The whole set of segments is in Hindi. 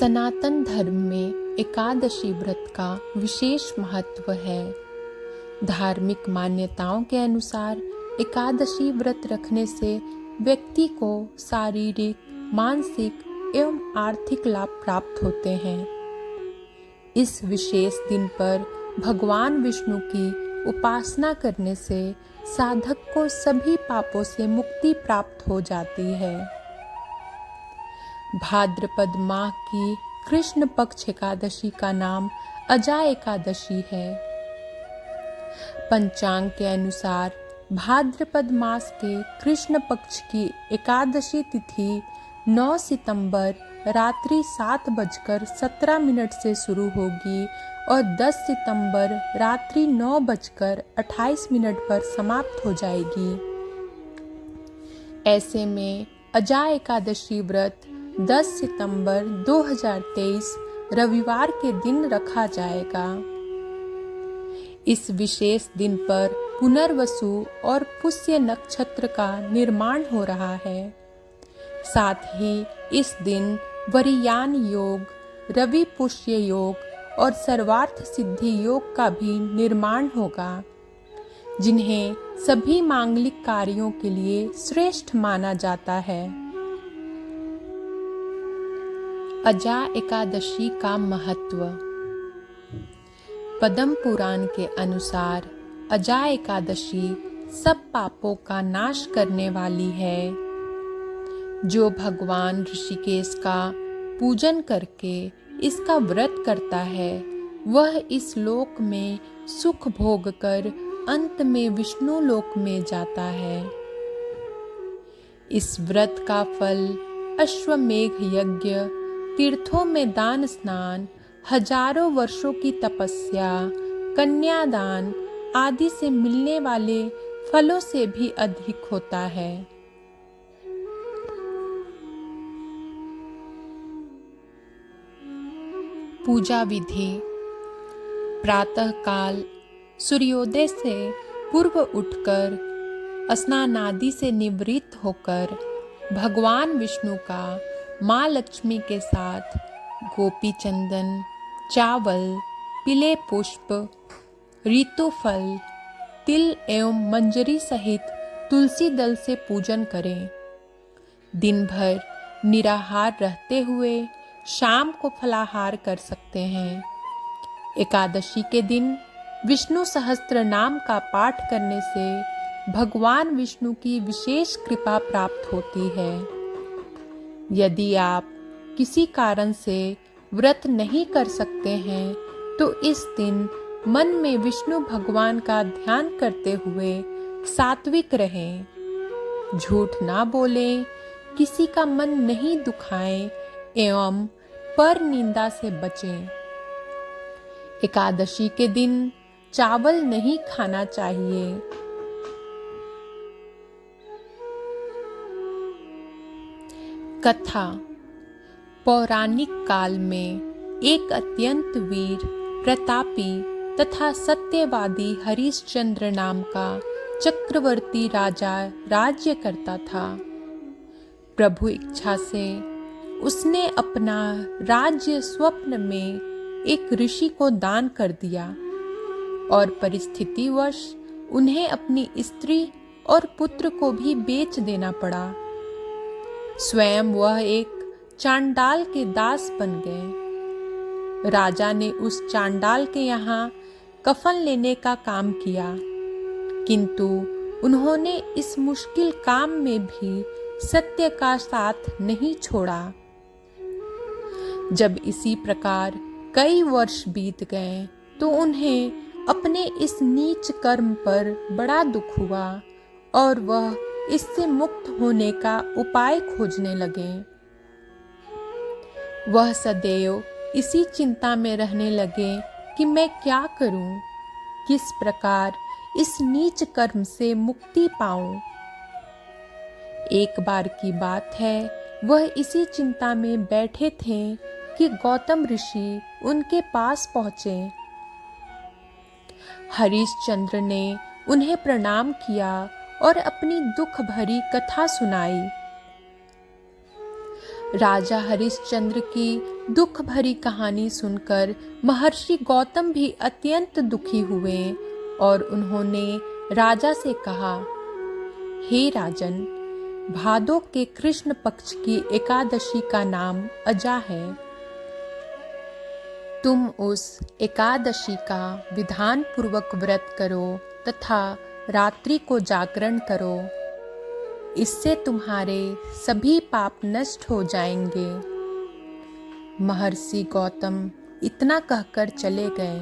सनातन धर्म में एकादशी व्रत का विशेष महत्व है। धार्मिक मान्यताओं के अनुसार एकादशी व्रत रखने से व्यक्ति को शारीरिक, मानसिक एवं आर्थिक लाभ प्राप्त होते हैं। इस विशेष दिन पर भगवान विष्णु की उपासना करने से साधक को सभी पापों से मुक्ति प्राप्त हो जाती है। भाद्रपद माह की कृष्ण पक्ष एकादशी का नाम अजा एकादशी है। पंचांग के अनुसार भाद्रपद मास के कृष्ण पक्ष की एकादशी तिथि 9 सितंबर रात्रि 7:17 से शुरू होगी और 10 सितंबर रात्रि 9:28 पर समाप्त हो जाएगी। ऐसे में अजा एकादशी व्रत 10 सितंबर 2023 रविवार के दिन रखा जाएगा। इस विशेष दिन पर पुनर्वसु और पुष्य नक्षत्र का निर्माण हो रहा है। साथ ही इस दिन वरियान योग, रवि पुष्य योग और सर्वार्थ सिद्धि योग का भी निर्माण होगा, जिन्हें सभी मांगलिक कार्यों के लिए श्रेष्ठ माना जाता है। अजा एकादशी का महत्व। पद्म पुराण के अनुसार अजा एकादशी सब पापों का नाश करने वाली है। जो भगवान ऋषिकेश का पूजन करके इसका व्रत करता है, वह इस लोक में सुख भोग कर अंत में विष्णु लोक में जाता है। इस व्रत का फल अश्वमेघ यज्ञ, तीर्थों में दान स्नान, हजारों वर्षों की तपस्या, कन्यादान आदि से मिलने वाले फलों से भी अधिक होता है। पूजा विधि। प्रातः काल सूर्योदय से पूर्व उठकर स्नान आदि से निवृत्त होकर भगवान विष्णु का माँ लक्ष्मी के साथ गोपी चंदन, चावल, पीले पुष्प, ऋतुफल, तिल एवं मंजरी सहित तुलसी दल से पूजन करें। दिन भर निराहार रहते हुए शाम को फलाहार कर सकते हैं। एकादशी के दिन विष्णु सहस्त्र नाम का पाठ करने से भगवान विष्णु की विशेष कृपा प्राप्त होती है। यदि आप किसी कारण से व्रत नहीं कर सकते हैं, तो इस दिन मन में विष्णु भगवान का ध्यान करते हुए सात्विक रहें, झूठ ना बोलें, किसी का मन नहीं दुखाएं एवं पर निंदा से बचें। एकादशी के दिन चावल नहीं खाना चाहिए। कथा। पौराणिक काल में एक अत्यंत वीर, प्रतापी तथा सत्यवादी हरिश्चंद्र नाम का चक्रवर्ती राजा राज्य करता था। प्रभु इच्छा से उसने अपना राज्य स्वप्न में एक ऋषि को दान कर दिया और परिस्थितिवश उन्हें अपनी स्त्री और पुत्र को भी बेच देना पड़ा। स्वयं वह एक चांडाल के दास बन गए। राजा ने उस चांडाल के यहाँ कफन लेने का काम किया, किंतु उन्होंने इस मुश्किल काम में भी सत्य का साथ नहीं छोड़ा। जब इसी प्रकार कई वर्ष बीत गए तो उन्हें अपने इस नीच कर्म पर बड़ा दुख हुआ और वह इससे मुक्त होने का उपाय खोजने लगे। वह सदैव इसी चिंता में रहने लगे कि मैं क्या करूं, किस प्रकार इस नीच कर्म से मुक्ति पाऊं। एक बार की बात है, वह इसी चिंता में बैठे थे कि गौतम ऋषि उनके पास पहुंचे। हरिश्चंद्र ने उन्हें प्रणाम किया और अपनी दुख भरी कथा सुनाई। राजा हरिश्चंद्र की दुख भरी कहानी सुनकर महर्षि गौतम भी अत्यंत दुखी हुए और उन्होंने राजा से कहा, हे राजन, भादो के कृष्ण पक्ष की एकादशी का नाम अजा है। तुम उस एकादशी का विधान पूर्वक व्रत करो तथा रात्रि को जागरण करो। इससे तुम्हारे सभी पाप नष्ट हो जाएंगे। महर्षि गौतम इतना कहकर चले गए।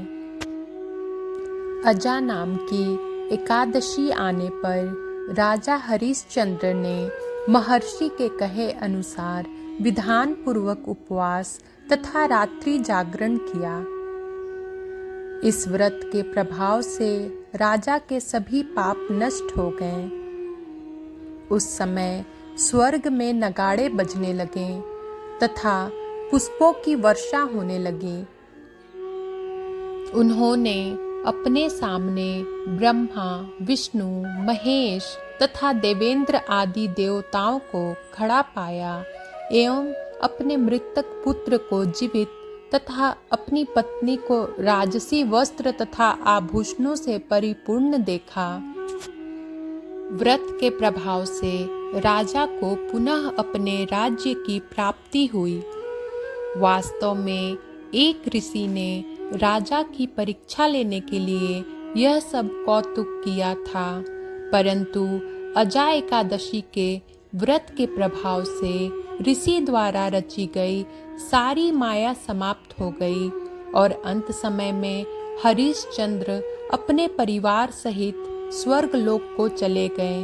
अजा नाम की एकादशी आने पर राजा हरिश्चंद्र ने महर्षि के कहे अनुसार विधान पूर्वक उपवास तथा रात्रि जागरण किया। इस व्रत के प्रभाव से राजा के सभी पाप नष्ट हो गए। उस समय स्वर्ग में नगाड़े बजने लगे तथा पुष्पों की वर्षा होने लगी। उन्होंने अपने सामने ब्रह्मा, विष्णु, महेश तथा देवेंद्र आदि देवताओं को खड़ा पाया एवं अपने मृतक पुत्र को जीवित तथा अपनी पत्नी को राजसी वस्त्र तथा आभूषणों से परिपूर्ण देखा। व्रत के प्रभाव से राजा को पुनः अपने राज्य की प्राप्ति हुई। वास्तव में एक ऋषि ने राजा की परीक्षा लेने के लिए यह सब कौतुक किया था, परंतु अजा एकादशी के व्रत के प्रभाव से ऋषि द्वारा रची गई सारी माया समाप्त हो गई और अंत समय में हरिश्चंद्र अपने परिवार सहित स्वर्ग लोक को चले गए।